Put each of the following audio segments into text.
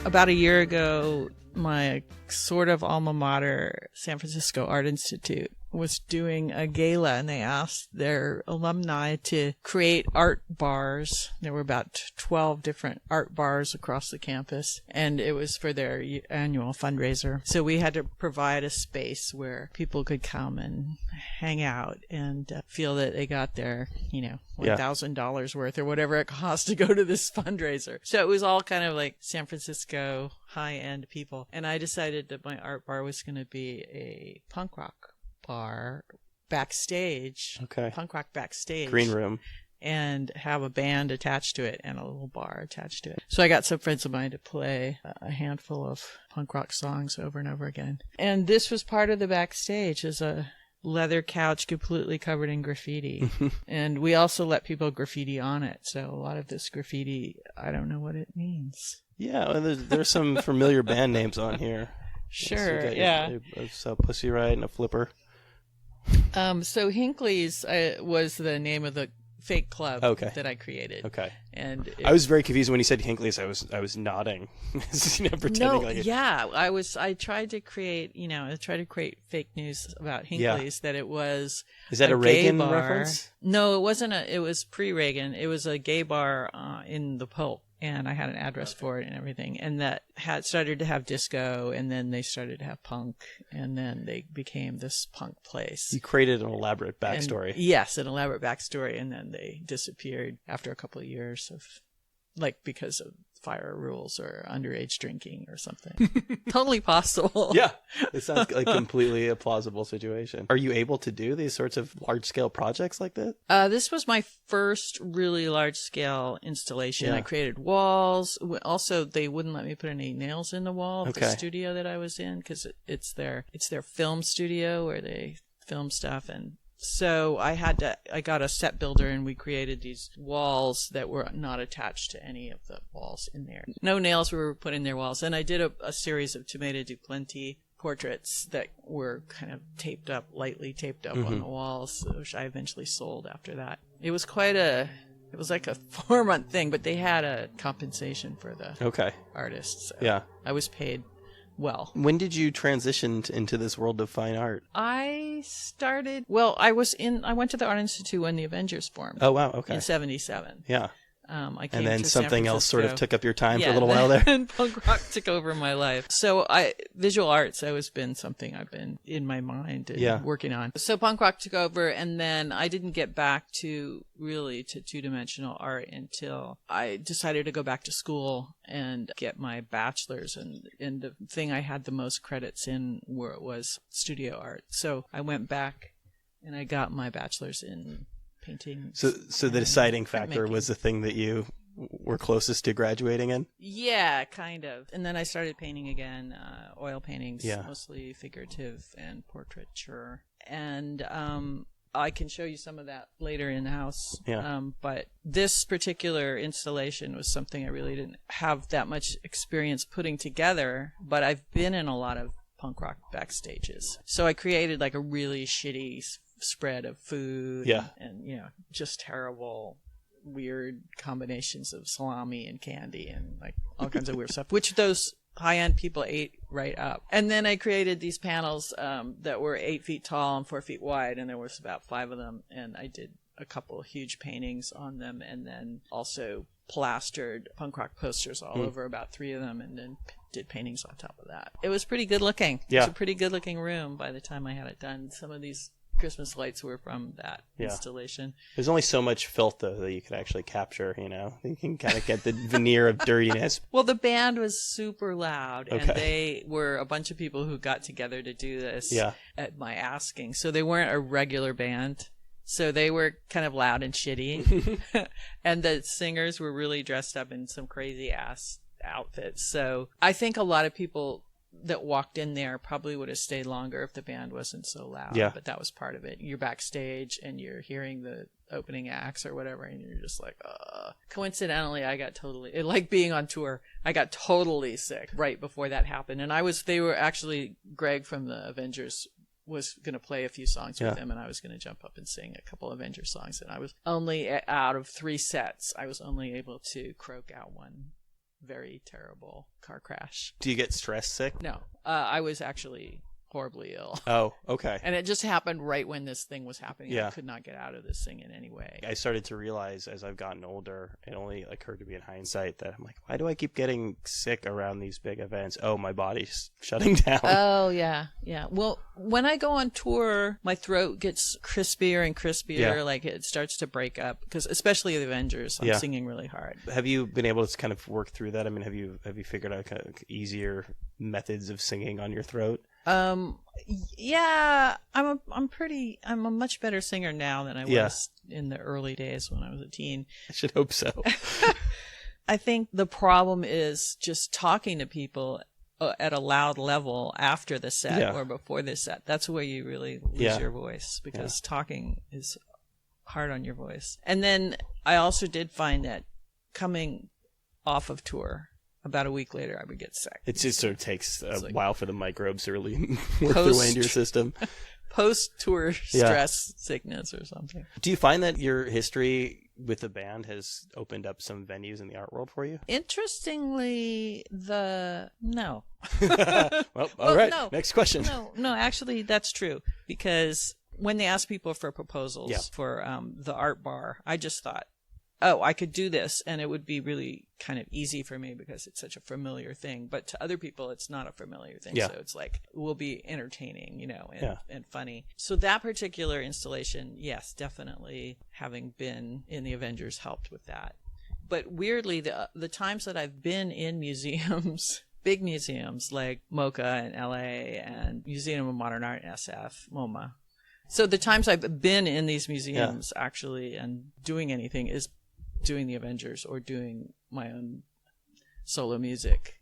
About a year ago, my sort of alma mater, San Francisco Art Institute, was doing a gala, and they asked their alumni to create art bars. There were about 12 different art bars across the campus, and it was for their annual fundraiser. So we had to provide a space where people could come and hang out and feel that they got their, $1,000 worth or whatever it costs to go to this fundraiser. So it was all kind of like San Francisco high-end people. And I decided that my art bar was going to be a punk rock bar backstage. Okay. Punk rock backstage. Green room. And have a band attached to it and a little bar attached to it. So I got some friends of mine to play a handful of punk rock songs over and over again. And this was part of the backstage, as a leather couch completely covered in graffiti. And we also let people graffiti on it. So a lot of this graffiti, I don't know what it means. Yeah, well, there's some familiar band names on here. Sure, so yeah. So Pussy Riot and a Flipper. So Hinckley's was the name of the fake club that I created. Okay. And I was very confused when he said Hinckley's. I was nodding, pretending like it. Yeah, I tried to create, fake news about Hinckley's that it was. Is that a Reagan bar. reference? No, it wasn't. It was pre-Reagan. It was a gay bar in the Pulp. And I had an address for it and everything. And that had started to have disco, and then they started to have punk, and then they became this punk place. You created an elaborate backstory. Yes, an elaborate backstory, and then they disappeared after a couple of years of, because of fire rules or underage drinking or something. Totally possible. Yeah, it sounds like completely a plausible situation. Are you able to do these sorts of large-scale projects like that? This was my first really large-scale installation. Yeah. I created walls. Also, they wouldn't let me put any nails in the wall of the studio that I was in, because it's their film studio where they film stuff. And so I got a set builder, and we created these walls that were not attached to any of the walls in there. No nails were put in their walls. And I did a series of Tomato du Plenty portraits that were kind of lightly taped up on the walls, which I eventually sold after that. It was it was like a 4-month thing, but they had a compensation for the artists. So yeah. I was paid well. When did you transition into this world of fine art? I went to the Art Institute when the Avengers formed. Oh, wow. Okay. In 1977. Yeah. I came and then to something else sort of took up your time for a little while while there. And punk rock took over my life. So visual art's always been something I've been in my mind and working on. So punk rock took over, and then I didn't get back to two-dimensional art until I decided to go back to school and get my bachelor's. And the thing I had the most credits in was studio art. So I went back and I got my bachelor's in painting. So the deciding factor was the thing that you were closest to graduating in? Yeah, kind of. And then I started painting again, oil paintings, mostly figurative and portraiture. And I can show you some of that later in the house. Yeah. But this particular installation was something I really didn't have that much experience putting together, but I've been in a lot of punk rock backstages. So I created like a really shitty spread of food and just terrible weird combinations of salami and candy and like all kinds of weird stuff, which those high-end people ate right up. And then I created these panels that were 8 feet tall and 4 feet wide, and there was about 5 of them, and I did a couple of huge paintings on them, and then also plastered punk rock posters all over about 3 of them, and then did paintings on top of that. It was pretty good looking. It was a pretty good looking room by the time I had it done. Some of these Christmas lights were from that installation. There's only so much filth, though, that you could actually capture, You can kind of get the veneer of dirtiness. Well, the band was super loud, and they were a bunch of people who got together to do this at my asking. So they weren't a regular band. So they were kind of loud and shitty. And the singers were really dressed up in some crazy-ass outfits. So I think a lot of people that walked in there probably would have stayed longer if the band wasn't so loud. Yeah. But that was part of it. You're backstage and you're hearing the opening acts or whatever, and you're just like, Coincidentally, I got totally, like being on tour, I got totally sick right before that happened. And Greg from the Avengers was going to play a few songs with him, and I was going to jump up and sing a couple of Avengers songs. And I was only, out of 3 sets, I was only able to croak out one very terrible car crash. Do you get stress sick? No, I was actually horribly ill. Oh, okay. And it just happened right when this thing was happening. Yeah. I could not get out of this thing in any way. I started to realize as I've gotten older, it only occurred to me in hindsight that I'm like, why do I keep getting sick around these big events? Oh, my body's shutting down. Oh, yeah. Yeah. Well, when I go on tour, my throat gets crispier and crispier. Yeah. Like it starts to break up because especially the Avengers, I'm Yeah. singing really hard. Have you been able to kind of work through that? I mean, have you figured out kind of easier methods of singing on your throat? Yeah, I'm a much better singer now than I was Yeah. in the early days when I was a teen. I should hope so. I think the problem is just talking to people at a loud level after the set Yeah. or before the set. That's where you really lose Yeah. your voice because talking is hard on your voice. And then I also did find that coming off of tour, about a week later, I would get sick. It just sort of takes a like- while for the microbes to really work their way into your system. Post-tour Yeah. stress sickness or something. Do you find that your history with the band has opened up some venues in the art world for you? Interestingly, no. Well, all right. no. Next question. No, actually, that's true. Because when they ask people for proposals Yeah. for the art bar, I just thought, oh, I could do this, and it would be really kind of easy for me because it's such a familiar thing. But to other people, it's not a familiar thing. Yeah. So it's like, it will be entertaining, and, Yeah. and funny. So that particular installation, yes, definitely having been in the Avengers helped with that. But weirdly, the times that I've been in museums, big museums like MoCA in LA and Museum of Modern Art in SF, MoMA. So the times I've been in these museums actually and doing anything is doing the Avengers or doing my own solo music,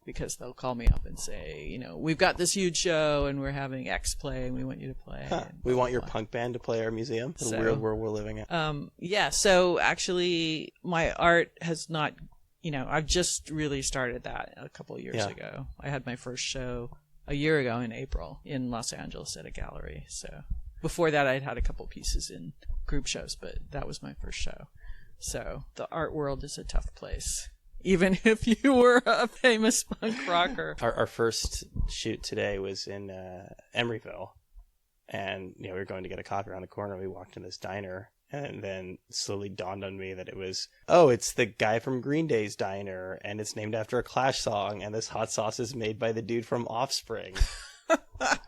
because they'll call me up and say, we've got this huge show and we're having X play and we want you to play. Huh. And We want your blah, blah. punk band to play our museum. The So- weird world we're living in. Yeah, so actually my art has not, I've just really started that a couple of years Yeah. ago. I had my first show a year ago in April in Los Angeles at a gallery. So before that I'd had a couple pieces in group shows, but that was my first show. So the art world is a tough place, even if you were a famous punk rocker. Our first shoot today was in Emeryville, and we were going to get a coffee around the corner. We walked in this diner, and then slowly dawned on me that it's the guy from Green Day's diner, and it's named after a Clash song, and this hot sauce is made by the dude from Offspring.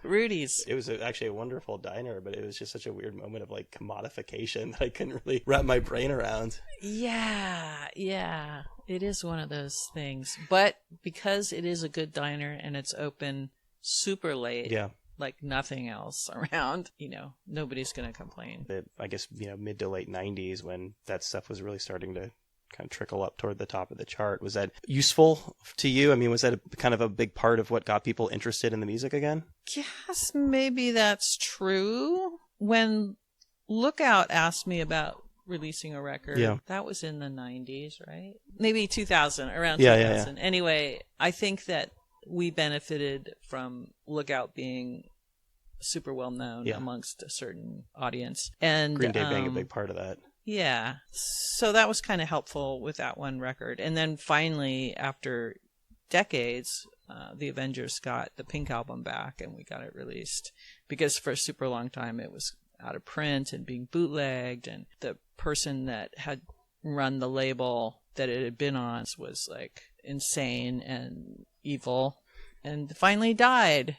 Rudy's. It was actually a wonderful diner, but it was just such a weird moment of like commodification that I couldn't really wrap my brain around. Yeah, it is one of those things. But because it is a good diner and it's open super late, Yeah. like nothing else around, nobody's going to complain. I guess, mid to late 90s when that stuff was really starting to kind of trickle up toward the top of the chart. Was that useful to you? I mean, was that kind of a big part of what got people interested in the music again? Yes, maybe that's true. When Lookout asked me about releasing a record, that was in the 90s, right? Maybe 2000, around 2000. Anyway, I think that we benefited from Lookout being super well known amongst a certain audience. And Green Day being a big part of that. Yeah. So that was kind of helpful with that one record. And then finally, after decades, the Avengers got the Pink Album back and we got it released, because for a super long time it was out of print and being bootlegged, and the person that had run the label that it had been on was like insane and evil and finally died.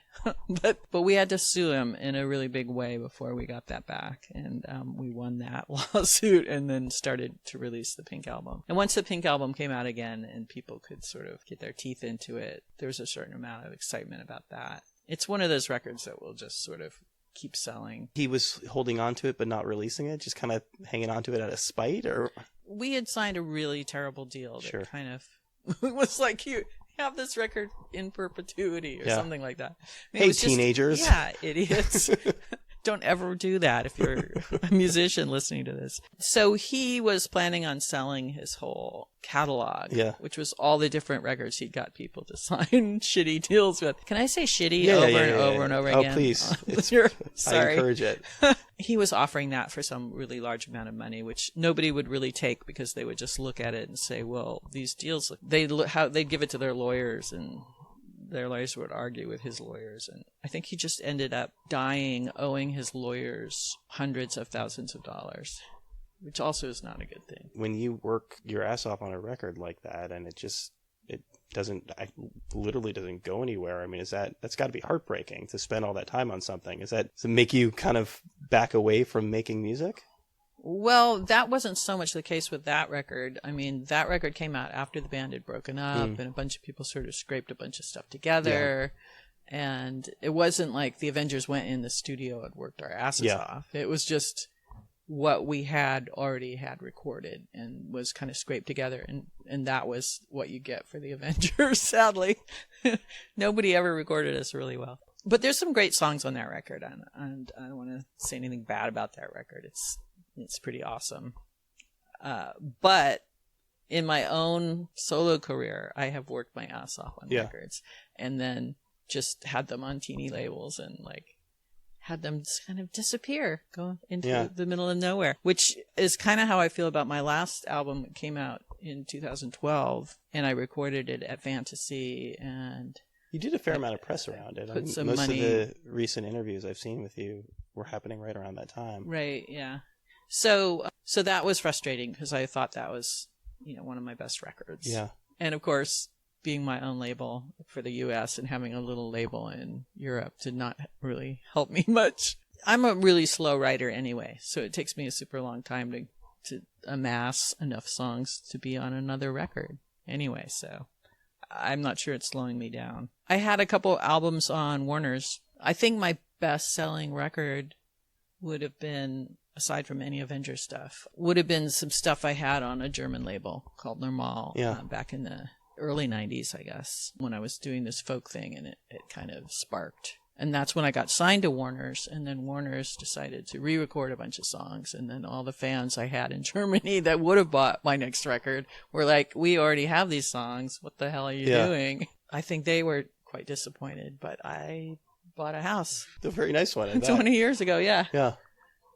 but we had to sue him in a really big way before we got that back, and we won that lawsuit and then started to release the Pink Album. And once the Pink Album came out again and people could sort of get their teeth into it, there was a certain amount of excitement about that. It's one of those records that will just sort of keep selling. He was holding on to it but not releasing it, just kind of hanging on to it out of spite? Or we had signed a really terrible deal that Sure. kind of was like, you have this record in perpetuity or something like that. I mean, Hey, it was just- teenagers. yeah, idiots. Don't ever do that if you're a musician listening to this. So he was planning on selling his whole catalog, which was all the different records he'd got people to sign shitty deals with. Can I say shitty over and over and over again? Oh, please. Sorry. I encourage it. He was offering that for some really large amount of money, which nobody would really take because they would just look at it and say, well, these deals, they'd give it to their lawyers, and their lawyers would argue with his lawyers. And I think he just ended up dying owing his lawyers hundreds of thousands of dollars, which also is not a good thing. When you work your ass off on a record like that and it literally doesn't go anywhere. I mean, that's got to be heartbreaking to spend all that time on something. Does it make you kind of back away from making music? Well, that wasn't so much the case with that record. I mean, that record came out after the band had broken up, and a bunch of people sort of scraped a bunch of stuff together. Yeah. And it wasn't like the Avengers went in the studio and worked our asses off. It was just what we had already had recorded and was kind of scraped together, and that was what you get for the Avengers. Sadly, nobody ever recorded us really well, but there's some great songs on that record, and I don't want to say anything bad about that record. It's pretty awesome, but in my own solo career, I have worked my ass off on records, and then just had them on teeny labels and had them just kind of disappear, go into the middle of nowhere, which is kind of how I feel about my last album. It came out in 2012, and I recorded it at Fantasy, and you did a fair amount of press around it. Most of the recent interviews I've seen with you were happening right around that time. Right, yeah. So that was frustrating because I thought that was, one of my best records. Yeah. And of course, being my own label for the U.S. and having a little label in Europe did not really help me much. I'm a really slow writer anyway, so it takes me a super long time to amass enough songs to be on another record anyway, so I'm not sure it's slowing me down. I had a couple albums on Warner's. I think my best-selling record would have been, aside from any Avengers stuff, would have been some stuff I had on a German label called Normal back in the early 90s, I guess, when I was doing this folk thing, and it kind of sparked. And that's when I got signed to Warner's, and then Warner's decided to re-record a bunch of songs, and then all the fans I had in Germany that would have bought my next record were like, we already have these songs, what the hell are you doing? I think they were quite disappointed, but I bought a house. A very nice one. 20 years ago, yeah. Yeah.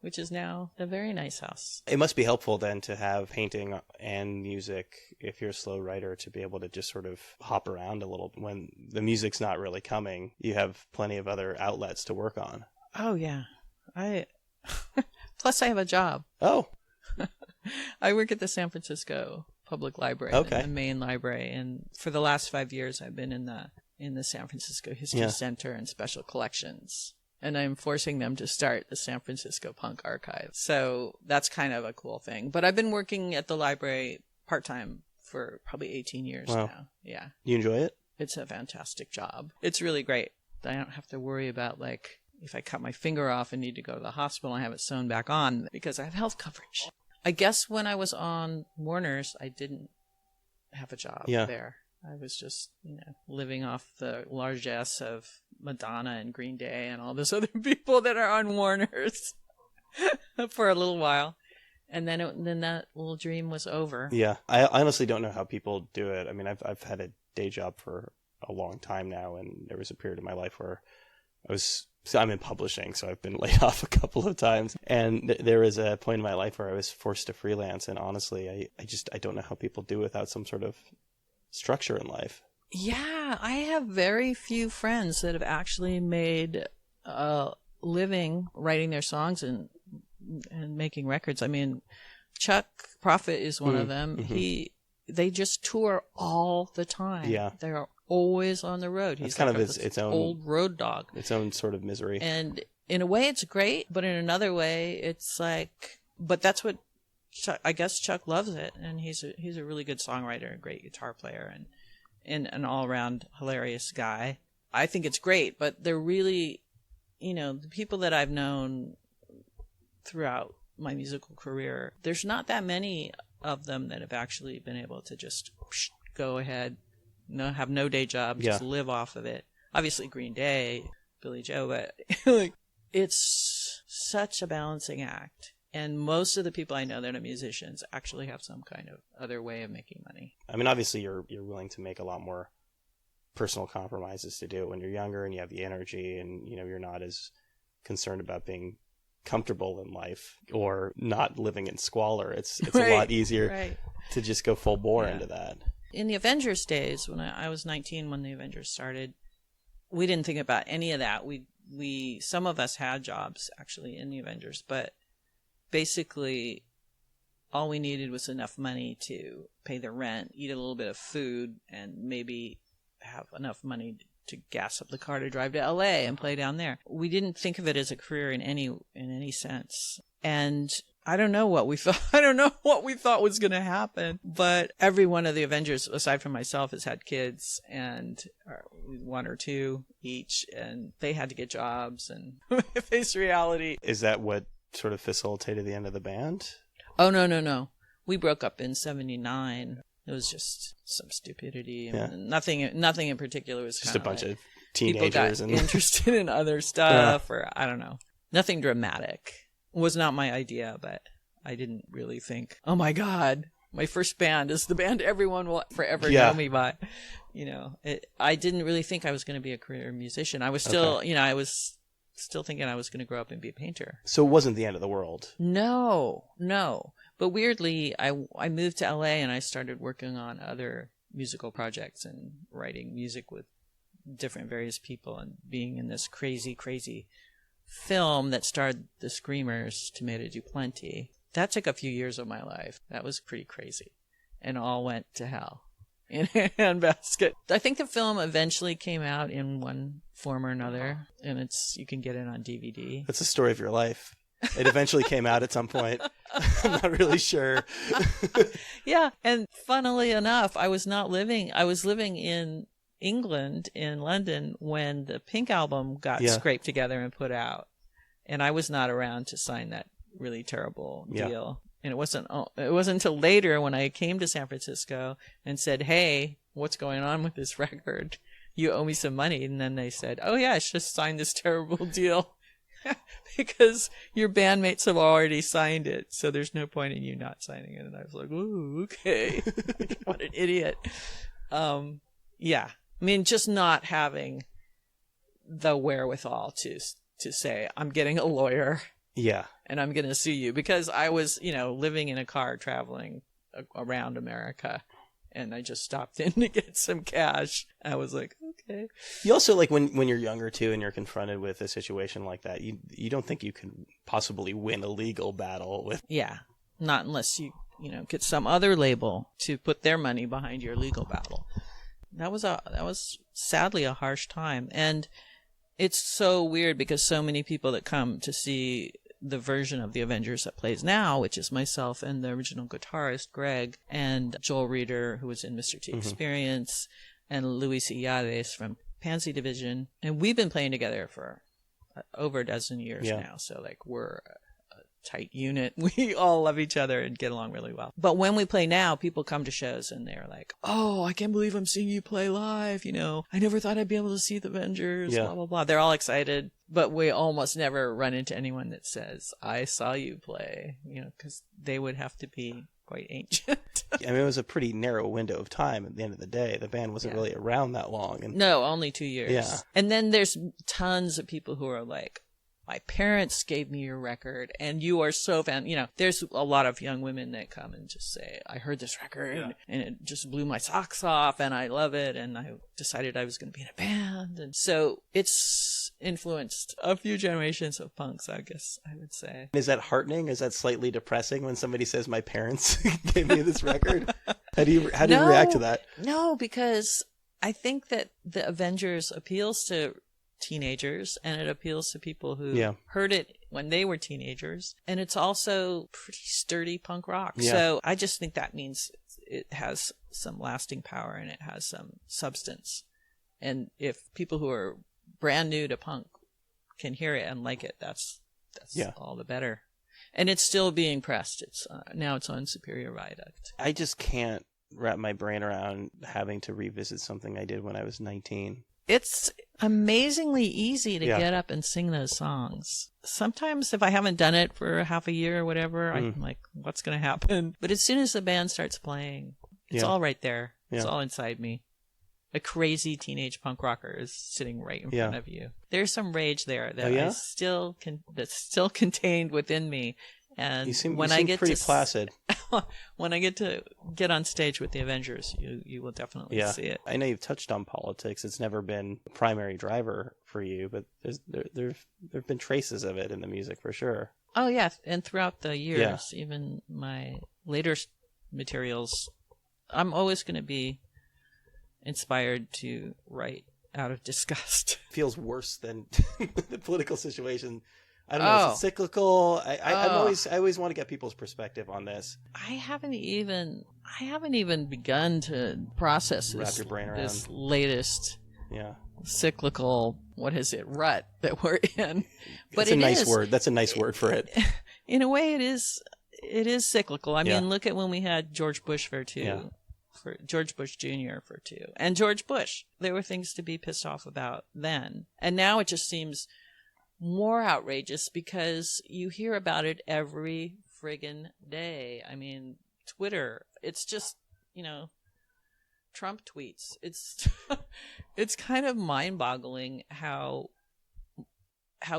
Which is now a very nice house. It must be helpful then to have painting and music, if you're a slow writer, to be able to just sort of hop around a little. When the music's not really coming, you have plenty of other outlets to work on. Oh, yeah. Plus I have a job. Oh. I work at the San Francisco Public Library, the main library. And for the last 5 years, I've been in the San Francisco History Center and Special Collections. And I'm forcing them to start the San Francisco Punk Archive. So that's kind of a cool thing. But I've been working at the library part-time for probably 18 years now. Yeah. You enjoy it? It's a fantastic job. It's really great. I don't have to worry about, if I cut my finger off and need to go to the hospital and have it sewn back on because I have health coverage. I guess when I was on Warner's, I didn't have a job there. I was just, living off the largesse of Madonna and Green Day and all those other people that are on Warner's for a little while. And then that little dream was over. Yeah. I honestly don't know how people do it. I mean, I've had a day job for a long time now, and there was a period in my life where I'm in publishing, so I've been laid off a couple of times. And there was a point in my life where I was forced to freelance. And honestly, I don't know how people do without some sort of structure in life. Yeah, I have very few friends that have actually made a living writing their songs and making records. I mean, Chuck Prophet is one of them. Mm-hmm. They just tour all the time. Yeah, they're always on the road. He's kind of its own old road dog. Its own sort of misery. And in a way, it's great, but in another way, it's but that's what. I guess Chuck loves it, and he's a really good songwriter, a great guitar player, and an all-around hilarious guy. I think it's great, but they're really, the people that I've known throughout my musical career, there's not that many of them that have actually been able to just go ahead, have no day job, just live off of it. Obviously Green Day, Billy Joe, but it's such a balancing act. And most of the people I know that are musicians actually have some kind of other way of making money. I mean, obviously you're willing to make a lot more personal compromises to do it when you're younger and you have the energy and, you're not as concerned about being comfortable in life or not living in squalor. It's Right, a lot easier right. to just go full bore into that. In the Avengers days, when I was 19 when the Avengers started, we didn't think about any of that. We some of us had jobs actually in the Avengers, but basically all we needed was enough money to pay the rent, eat a little bit of food, and maybe have enough money to gas up the car to drive to LA and play down there. We didn't think of it as a career in any sense. And I don't know what we thought. I don't know what we thought was going to happen. But every one of the Avengers, aside from myself, has had kids, and one or two each, and they had to get jobs and face reality. Is that what sort of facilitated the end of the band? Oh, no. We broke up in 1979. It was just some stupidity. Yeah. Nothing in particular. It was just a bunch of people teenagers got interested in other stuff, or I don't know. Nothing dramatic. It was not my idea, but I didn't really think, oh my God, my first band is the band everyone will forever know me by. I didn't really think I was going to be a career musician. I was still, I was still thinking I was going to grow up and be a painter. So it wasn't the end of the world. No. But weirdly, I moved to LA and I started working on other musical projects and writing music with different various people and being in this crazy film that starred the Screamers, Tomato Do Plenty. That took a few years of my life. That was pretty crazy. And all went to hell in a handbasket. I think the film eventually came out in one form or another, and you can get it on DVD. That's the story of your life. It eventually came out at some point. I'm not really sure. Yeah, and funnily enough, I was living in England, in London, when the Pink album got scraped together and put out. And I was not around to sign that really terrible deal. And it wasn't until later when I came to San Francisco and said, hey, what's going on with this record? You owe me some money. And then they said, oh yeah, I just signed this terrible deal. Because your bandmates have already signed it, so there's no point in you not signing it. And I was like, ooh, okay. What an idiot. Yeah. I mean, just not having the wherewithal to say, I'm getting a lawyer. Yeah. And I'm going to sue you. Because I was, living in a car traveling around America. And I just stopped in to get some cash. I was like, okay. You also, like, when you're younger, too, and you're confronted with a situation like that, you don't think you can possibly win a legal battle with... Yeah. Not unless you get some other label to put their money behind your legal battle. That was sadly a harsh time. And it's so weird because so many people that come to see the version of the Avengers that plays now, which is myself and the original guitarist, Greg, and Joel Reeder, who was in Mr. T Experience, and Luis Illades from Pansy Division. And we've been playing together for over a dozen years now. So, like, we're a tight unit. We all love each other and get along really well. But when we play now, people come to shows and they're like, oh, I can't believe I'm seeing you play live. I never thought I'd be able to see the Avengers, blah, blah, blah. They're all excited. But we almost never run into anyone that says, I saw you play, because they would have to be quite ancient. I mean, it was a pretty narrow window of time at the end of the day. The band wasn't really around that long. No, only 2 years. Yeah. And then there's tons of people who are like, my parents gave me your record and you are so fan. There's a lot of young women that come and just say, I heard this record and it just blew my socks off and I love it. And I decided I was going to be in a band. And so it's influenced a few generations of punks, I guess I would say. Is that heartening? Is that slightly depressing when somebody says my parents gave me this record? How do you react to that? No, because I think that the Avengers appeals to teenagers and it appeals to people who heard it when they were teenagers, and it's also pretty sturdy punk rock. So I just think that means it has some lasting power and it has some substance, and if people who are brand new to punk can hear it and like it, that's all the better. And it's still being pressed. It's now it's on Superior Viaduct. I just can't wrap my brain around having to revisit something I did when I was 19. It's amazingly easy to get up and sing those songs. Sometimes if I haven't done it for half a year or whatever, I'm like, what's going to happen? But as soon as the band starts playing, it's all right there. It's all inside me. a crazy teenage punk rocker is sitting right in Yeah. front of you. There's some rage there that yeah? I still that's still contained within me. And You seem when I get pretty to placid. when I get on stage with the Avengers, you will definitely see it. I know you've touched on politics. It's never been a primary driver for you, but there've been traces of it in the music for sure. Oh yeah, and throughout the years, even my later materials, I'm always going to be inspired to write out of disgust. Feels worse than the political situation. I don't know. Is it cyclical? I always want to get people's perspective on this. I haven't even begun to process Wrap your brain around this latest Yeah. cyclical, what is it, rut that we're in. But It's a nice word. That's a nice word for it. In a way, it is cyclical. I mean, look at when we had George Bush for two, for George Bush Jr. for two, and George Bush. There were things to be pissed off about then, and now it just seems more outrageous because you hear about it every friggin' day. I mean, Twitter. It's just, Trump tweets. It's kind of mind-boggling how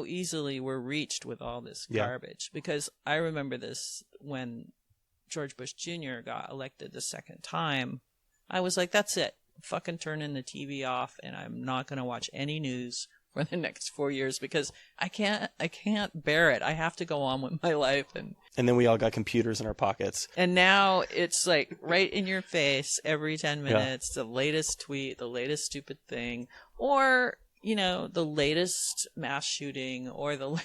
easily we're reached with all this garbage. Because I remember this when George Bush Jr. got elected the second time. I was like, that's it. Fucking turning the TV off, and I'm not going to watch any news for the next 4 years because I can't bear it. I have to go on with my life. And then we all got computers in our pockets. And now it's like right in your face every 10 minutes, the latest tweet, the latest stupid thing, or, the latest mass shooting, or the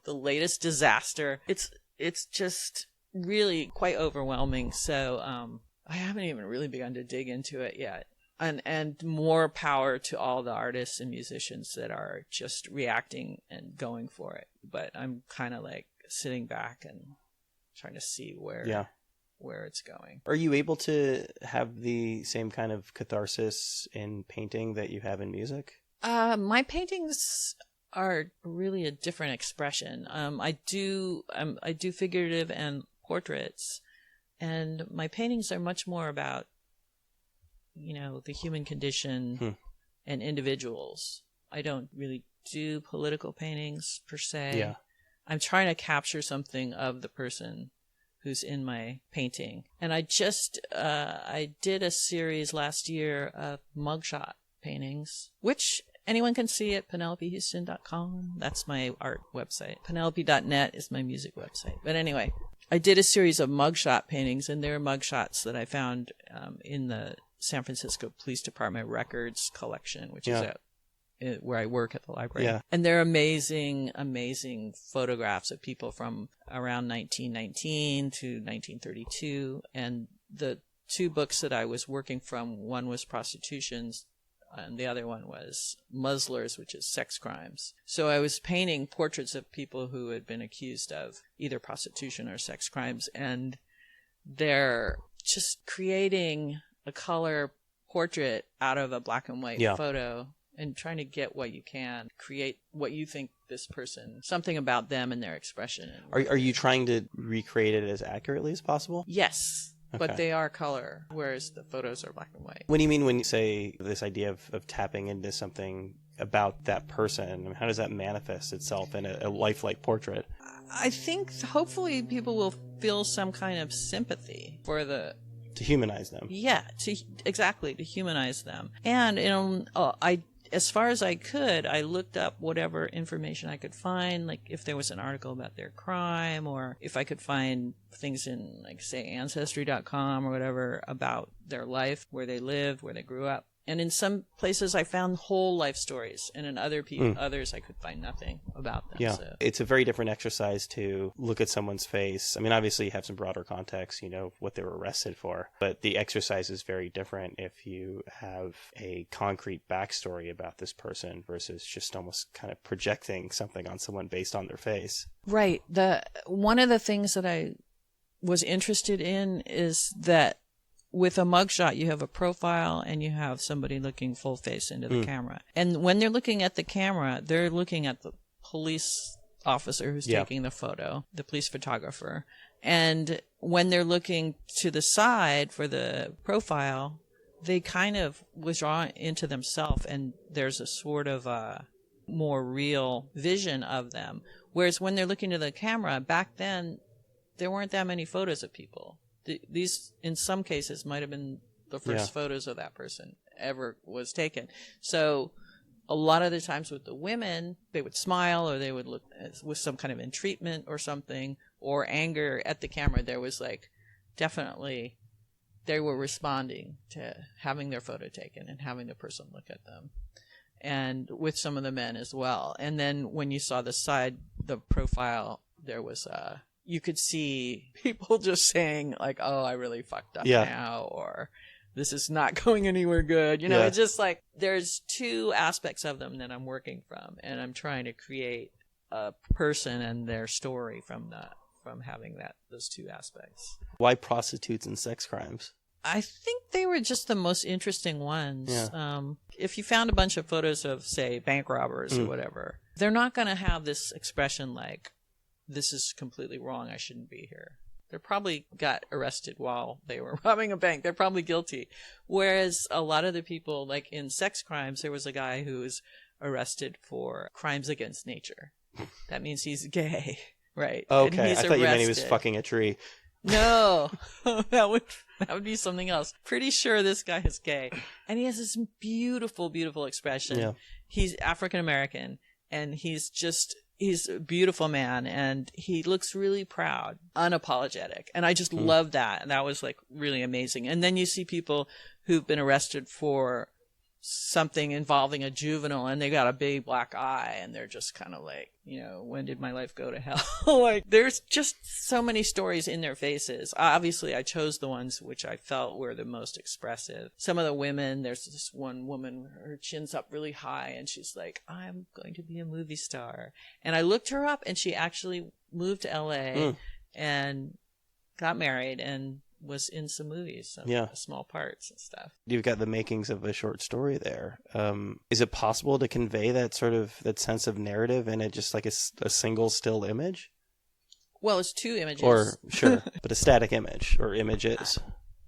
latest disaster. It's just really quite overwhelming. So, I haven't even really begun to dig into it yet. And more power to all the artists and musicians that are just reacting and going for it. But I'm kind of like sitting back and trying to see where it's going. Are you able to have the same kind of catharsis in painting that you have in music? My paintings are really a different expression. I do figurative and portraits, and my paintings are much more about the human condition and individuals. I don't really do political paintings per se. Yeah. I'm trying to capture something of the person who's in my painting. And I did a series last year of mugshot paintings, which anyone can see at PenelopeHouston.com. That's my art website. Penelope.net is my music website. But anyway, I did a series of mugshot paintings, and there are mugshots that I found in the San Francisco Police Department records collection, which is where I work at the library. Yeah. And they're amazing, amazing photographs of people from around 1919 to 1932. And the two books that I was working from, one was Prostitutions, and the other one was Muzzlers, which is sex crimes. So I was painting portraits of people who had been accused of either prostitution or sex crimes, and they're just creating a color portrait out of a black and white photo and trying to get what you can, create what you think this person, something about them and their expression. Are you trying to recreate it as accurately as possible? Yes. Okay. But they are color, whereas the photos are black and white. What do you mean when you say this idea of tapping into something about that person? I mean, how does that manifest itself in a lifelike portrait? I think hopefully people will feel some kind of sympathy for to humanize them. Yeah, to humanize them. And as far as I could, I looked up whatever information I could find, like if there was an article about their crime, or if I could find things in, like, say, Ancestry.com or whatever about their life, where they lived, where they grew up. And in some places I found whole life stories, and in others I could find nothing about them. Yeah, so. It's a very different exercise to look at someone's face. I mean, obviously you have some broader context, what they were arrested for, but the exercise is very different if you have a concrete backstory about this person versus just almost kind of projecting something on someone based on their face. Right. One of the things that I was interested in is that with a mugshot, you have a profile and you have somebody looking full face into the camera. And when they're looking at the camera, they're looking at the police officer who's taking the photo, the police photographer. And when they're looking to the side for the profile, they kind of withdraw into themselves, and there's a sort of a more real vision of them. Whereas when they're looking to the camera, back then, there weren't that many photos of people. These, in some cases, might have been the first photos of that person ever was taken. So a lot of the times with the women, they would smile, or they would look with some kind of entreatment or something, or anger at the camera. There was like, definitely, they were responding to having their photo taken and having the person look at them. And with some of the men as well. And then when you saw the profile, there was you could see people just saying like, oh, I really fucked up now, or this is not going anywhere good. You know, it's just like, there's two aspects of them that I'm working from, and I'm trying to create a person and their story from having those two aspects. Why prostitutes and sex crimes? I think they were just the most interesting ones. Yeah. If you found a bunch of photos of, say, bank robbers or whatever, they're not going to have this expression like, this is completely wrong, I shouldn't be here. They probably got arrested while they were robbing a bank. They're probably guilty. Whereas a lot of the people, like in sex crimes, there was a guy who was arrested for crimes against nature. That means he's gay, right? Okay, I thought you meant he was fucking a tree. No, that would be something else. Pretty sure this guy is gay. And he has this beautiful, beautiful expression. Yeah. He's African American, and he's a beautiful man, and he looks really proud, unapologetic. And I just love that. And that was like really amazing. And then you see people who've been arrested for something involving a juvenile, and they got a big black eye, and they're just kind of like, you know, when did my life go to hell? Like, there's just so many stories in their faces. Obviously, I chose the ones which I felt were the most expressive. Some of the women, there's this one woman, her chin's up really high, and she's like, I'm going to be a movie star. And I looked her up, and she actually moved to LA and got married and was in some movies, some small parts and stuff. You've got the makings of a short story there. Is it possible to convey that sense of narrative in just like a single still image? Well, it's two images. Or, sure, but a static image or images.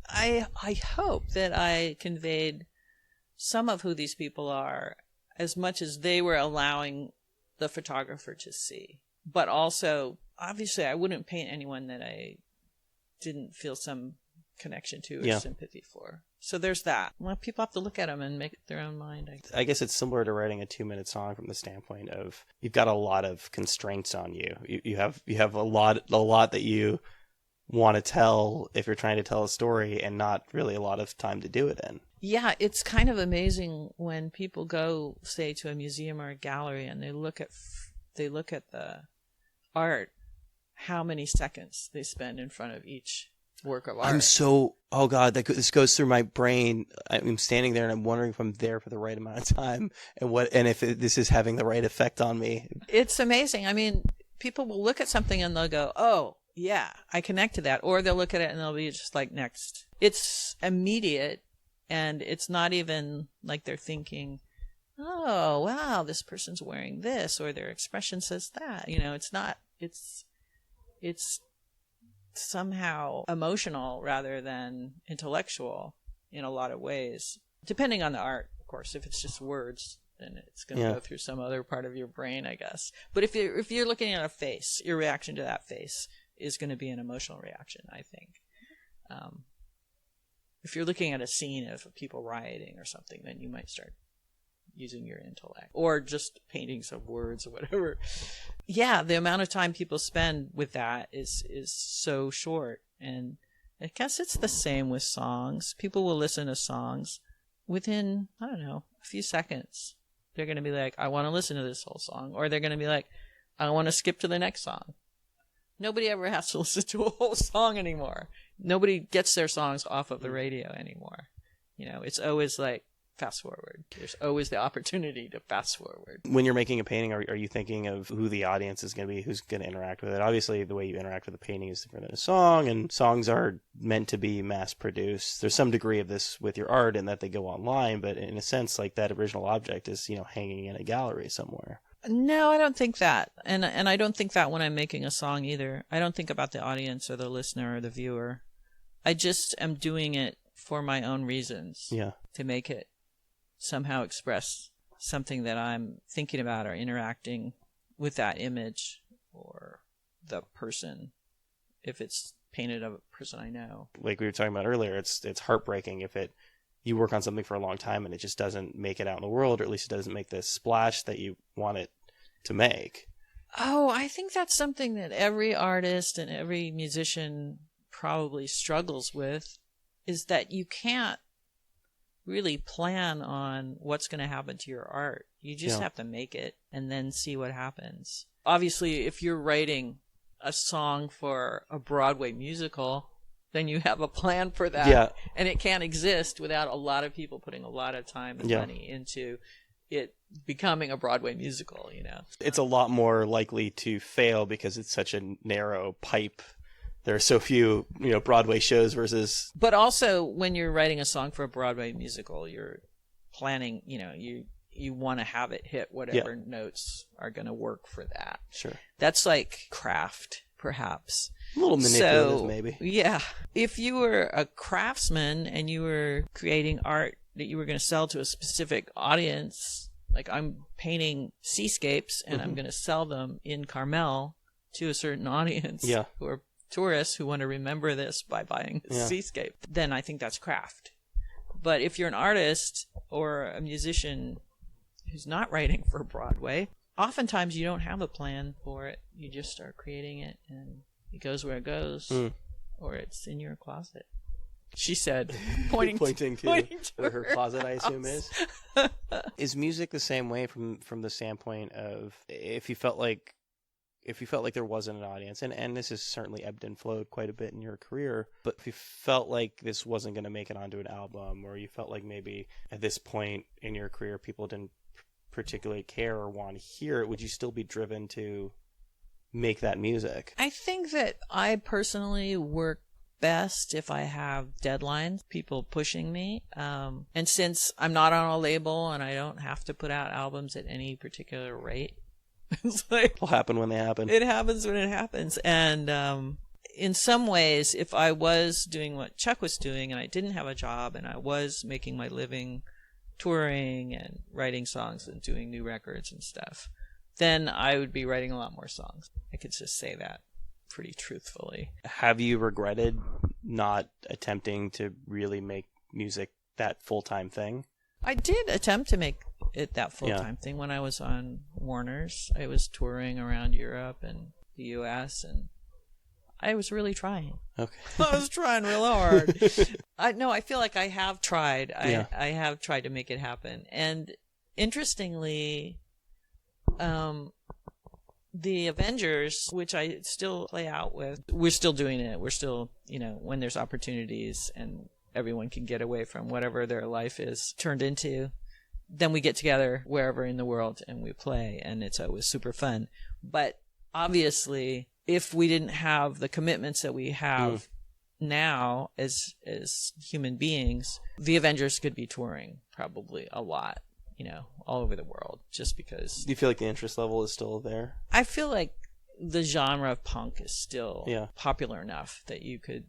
I hope that I conveyed some of who these people are as much as they were allowing the photographer to see. But also, obviously, I wouldn't paint anyone that I didn't feel some connection to or sympathy for. So there's that. Well, people have to look at them and make their own mind. I guess it's similar to writing a 2-minute song from the standpoint of you've got a lot of constraints on you. You have a lot that you want to tell if you're trying to tell a story, and not really a lot of time to do it in. Yeah, it's kind of amazing when people go, say, to a museum or a gallery, and they look at the art, how many seconds they spend in front of each work of art. Oh God, this goes through my brain. I'm standing there and I'm wondering if I'm there for the right amount of time, and if this is having the right effect on me. It's amazing. I mean, people will look at something and they'll go, oh yeah, I connect to that. Or they'll look at it and they'll be just like, next. It's immediate, and it's not even like they're thinking, oh wow, this person's wearing this, or their expression says that. You know, it's not, it's somehow emotional rather than intellectual in a lot of ways, depending on the art, of course. If it's just words, then it's going to go through some other part of your brain, I guess. But if you're looking at a face, your reaction to that face is going to be an emotional reaction, I think. If you're looking at a scene of people rioting or something, then you might start using your intellect, or just painting some words or whatever. Yeah, the amount of time people spend with that is so short. And I guess it's the same with songs. People will listen to songs within, I don't know, a few seconds. They're going to be like, I want to listen to this whole song. Or they're going to be like, I want to skip to the next song. Nobody ever has to listen to a whole song anymore. Nobody gets their songs off of the radio anymore. You know, it's always like, fast forward. There's always the opportunity to fast forward. When you're making a painting, are you thinking of who the audience is going to be, who's going to interact with it? Obviously, the way you interact with a painting is different than a song, and songs are meant to be mass-produced. There's some degree of this with your art in that they go online, but in a sense, like that original object is, hanging in a gallery somewhere. No, I don't think that. And I don't think that when I'm making a song either. I don't think about the audience or the listener or the viewer. I just am doing it for my own reasons. Yeah. To make it somehow express something that I'm thinking about or interacting with that image or the person, if it's painted of a person I know. Like we were talking about earlier, it's heartbreaking if you work on something for a long time and it just doesn't make it out in the world, or at least it doesn't make the splash that you want it to make. Oh, I think that's something that every artist and every musician probably struggles with, is that you can't really plan on what's going to happen to your art. You just have to make it and then see what happens. Obviously, if you're writing a song for a Broadway musical, then you have a plan for that. Yeah. And it can't exist without a lot of people putting a lot of time and money into it becoming a Broadway musical, you know. It's a lot more likely to fail because it's such a narrow pipe. There are so few, Broadway shows versus... But also, when you're writing a song for a Broadway musical, you're planning, you want to have it hit whatever notes are going to work for that. Sure. That's like craft, perhaps. A little manipulative, maybe. Yeah. If you were a craftsman and you were creating art that you were going to sell to a specific audience, like I'm painting seascapes and I'm going to sell them in Carmel to a certain audience who are tourists who want to remember this by buying a seascape, then I think that's craft. But if you're an artist or a musician who's not writing for Broadway, oftentimes you don't have a plan for it. You just start creating it and it goes where it goes, or it's in your closet. She said, pointing to where her closet, I assume, is. Is music the same way from the standpoint of if you felt like there wasn't an audience, and this has certainly ebbed and flowed quite a bit in your career, but if you felt like this wasn't going to make it onto an album, or you felt like maybe at this point in your career people didn't particularly care or want to hear it, would you still be driven to make that music? I think that I personally work best if I have deadlines, people pushing me. And since I'm not on a label and I don't have to put out albums at any particular rate, it's like it'll happen when they happen. It happens when it happens. And in some ways, if I was doing what Chuck was doing and I didn't have a job and I was making my living touring and writing songs and doing new records and stuff, then I would be writing a lot more songs. I could just say that pretty truthfully. Have you regretted not attempting to really make music that full-time thing? I did attempt to make it that full-time thing when I was on Warner's. I was touring around Europe and the US, and I was really trying. Okay. I was trying real hard. I feel like I have tried. I have tried to make it happen. And interestingly, the Avengers, which I still play out with, we're still doing it. We're still, when there's opportunities and everyone can get away from whatever their life is turned into, then we get together wherever in the world and we play, and it's always super fun. But obviously, if we didn't have the commitments that we have now as human beings, the Avengers could be touring probably a lot, all over the world, just because. Do you feel like the interest level is still there? I feel like the genre of punk is still popular enough that you could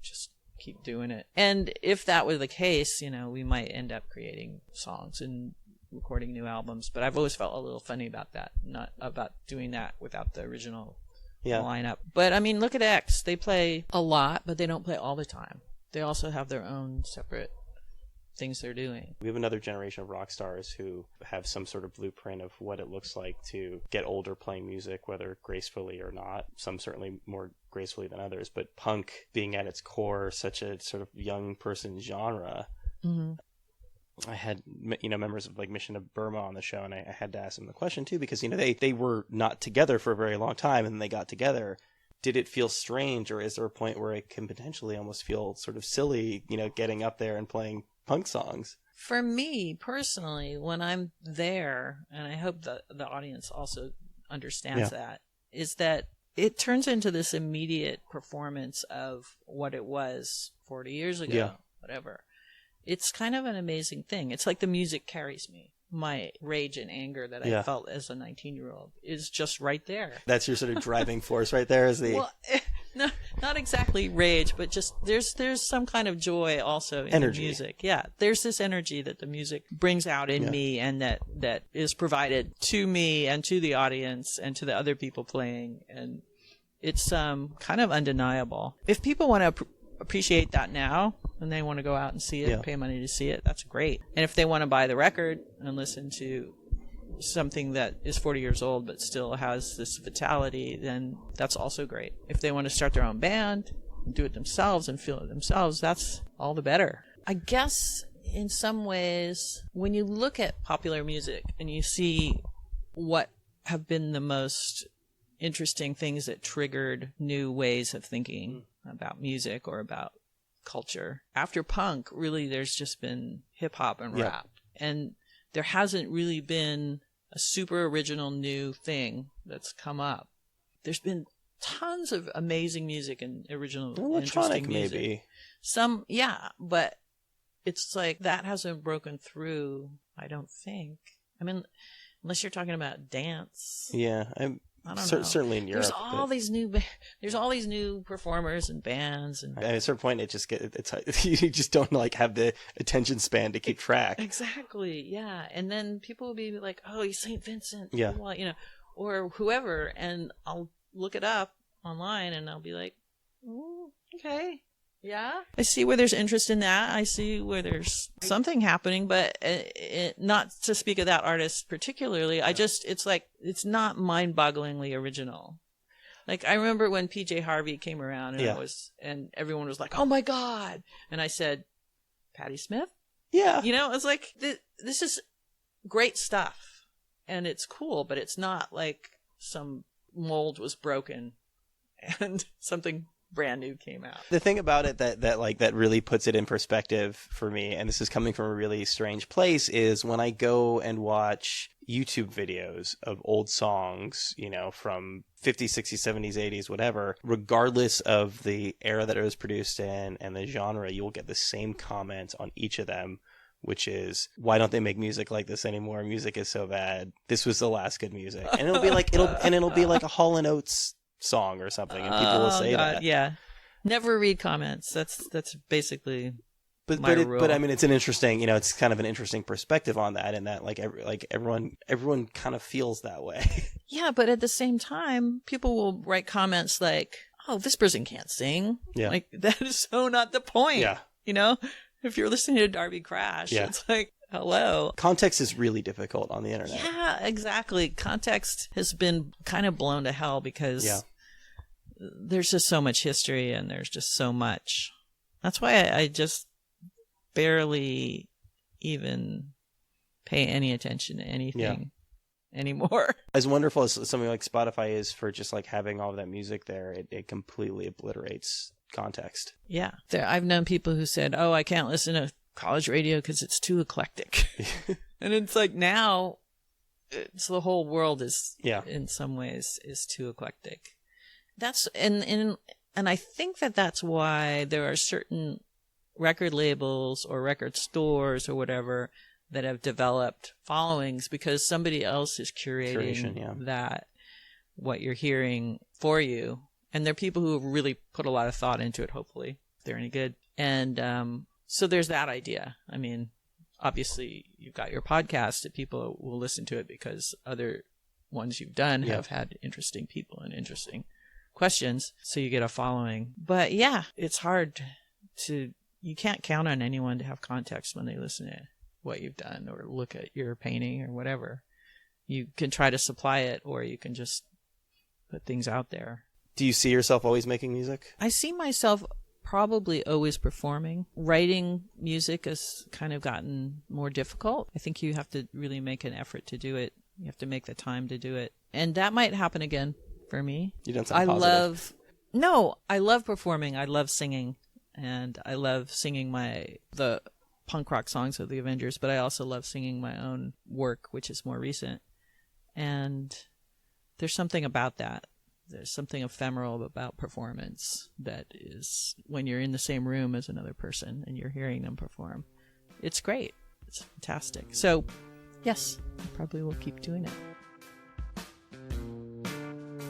just keep doing it. And if that were the case, we might end up creating songs and recording new albums. But I've always felt a little funny about that, not about doing that without the original lineup. But I mean, look at X. They play a lot, but they don't play all the time. They also have their own separate things they're doing. We have another generation of rock stars who have some sort of blueprint of what it looks like to get older playing music, whether gracefully or not. Some certainly more gracefully than others, but punk being at its core such a sort of young person genre. I had members of like Mission of Burma on the show, and I had to ask them the question too, because they were not together for a very long time, and then they got together. Did it feel strange, or is there a point where it can potentially almost feel sort of silly, getting up there and playing punk songs? For me personally, when I'm there, and I hope the audience also understands that, is that it turns into this immediate performance of what it was 40 years ago, whatever. It's kind of an amazing thing. It's like the music carries me. My rage and anger that I felt as a 19-year-old is just right there. That's your sort of driving force right there. Is the well, not not exactly rage, but just there's some kind of joy also in energy. The music. Yeah, there's this energy that the music brings out in me, and that is provided to me and to the audience and to the other people playing, and it's kind of undeniable. If people want to appreciate that now and they want to go out and see it, pay money to see it, that's great. And if they want to buy the record and listen to something that is 40 years old but still has this vitality, then that's also great. If they want to start their own band, do it themselves and feel it themselves, that's all the better. I guess in some ways, when you look at popular music and you see what have been the most interesting things that triggered new ways of thinking about music or about culture, after punk, really there's just been hip-hop and rap. And there hasn't really been a super original new thing that's come up. There's been tons of amazing music and original electronic interesting music. Maybe Some, but it's like that hasn't broken through, I don't think. I mean, unless you're talking about dance. Yeah, I don't know. Certainly in Europe. There's all these new performers and bands, and at a certain point, it's you just don't have the attention span to keep track. Exactly, yeah. And then people will be like, "Oh, he's St. Vincent," well, or whoever, and I'll look it up online, and I'll be like, "Oh, okay." Yeah, I see where there's interest in that. I see where there's something happening, but not to speak of that artist particularly. It's like, it's not mind-bogglingly original. Like, I remember when PJ Harvey came around and everyone was like, "Oh my God." And I said, "Patti Smith?" Yeah. It's like, this is great stuff and it's cool, but it's not like some mold was broken and something brand new came out. The thing about it that really puts it in perspective for me, and this is coming from a really strange place, is when I go and watch YouTube videos of old songs, from 50s, 60s, 70s, 80s, whatever, regardless of the era that it was produced in and the genre, you'll get the same comment on each of them, which is, "Why don't they make music like this anymore? Music is so bad. This was the last good music." And it'll be like a Hall & Oates song or something, and people will say that. Yeah, never read comments. That's basically but rule. But I mean, it's an interesting, it's kind of an interesting perspective on that, and that everyone kind of feels that way. Yeah, but at the same time, people will write comments like, "Oh, this person can't sing." Yeah, like that is so not the point. Yeah, if you're listening to Darby Crash, it's like, hello. Context is really difficult on the internet. Yeah, exactly. Context has been kind of blown to hell because there's just so much history and there's just so much. That's why I just barely even pay any attention to anything anymore. As wonderful as something like Spotify is for just like having all of that music there, it completely obliterates context. Yeah. I've known people who said, "Oh, I can't listen to college radio because it's too eclectic." And it's like, now it's the whole world is in some ways is too eclectic. That's and I think that's why there are certain record labels or record stores or whatever that have developed followings because somebody else is curating that, what you're hearing for you. And they're people who have really put a lot of thought into it, hopefully, if they're any good. And so there's that idea. I mean, obviously, you've got your podcast that people will listen to it because other ones you've done have had interesting people and interesting questions. So you get a following. But yeah, it's hard you can't count on anyone to have context when they listen to what you've done or look at your painting or whatever. You can try to supply it, or you can just put things out there. Do you see yourself always making music? I see myself probably always performing. Writing music has kind of gotten more difficult. I think you have to really make an effort to do it. You have to make the time to do it. And that might happen again for me. You don't sound positive. I love performing. I love singing. And I love singing the punk rock songs of the Avengers, but I also love singing my own work, which is more recent. And there's something about that. There's something ephemeral about performance that is when you're in the same room as another person and you're hearing them perform. It's great. It's fantastic. So, yes, I probably will keep doing it.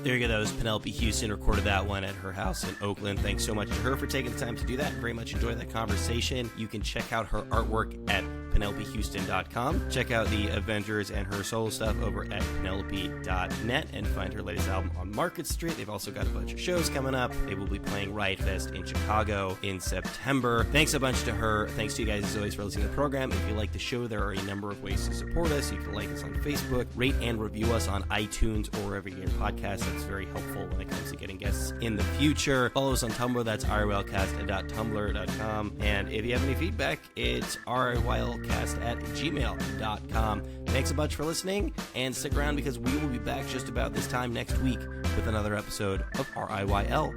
There you go. That was Penelope Houston, recorded that one at her house in Oakland. Thanks so much to her for taking the time to do that. Very much enjoyed that conversation. You can check out her artwork at PenelopeHouston.com. Check out the Avengers and her solo stuff over at Penelope.net and find her latest album on Market Street. They've also got a bunch of shows coming up. They will be playing Riot Fest in Chicago in September. Thanks a bunch to her. Thanks to you guys as always for listening to the program. If you like the show, there are a number of ways to support us. You can like us on Facebook, rate and review us on iTunes or wherever you get podcasts. That's very helpful when it comes to getting guests in the future. Follow us on Tumblr. That's RYLcast.tumblr.com. And if you have any feedback, it's RYLcast@gmail.com. Thanks a bunch for listening, and stick around because we will be back just about this time next week with another episode of RIYL.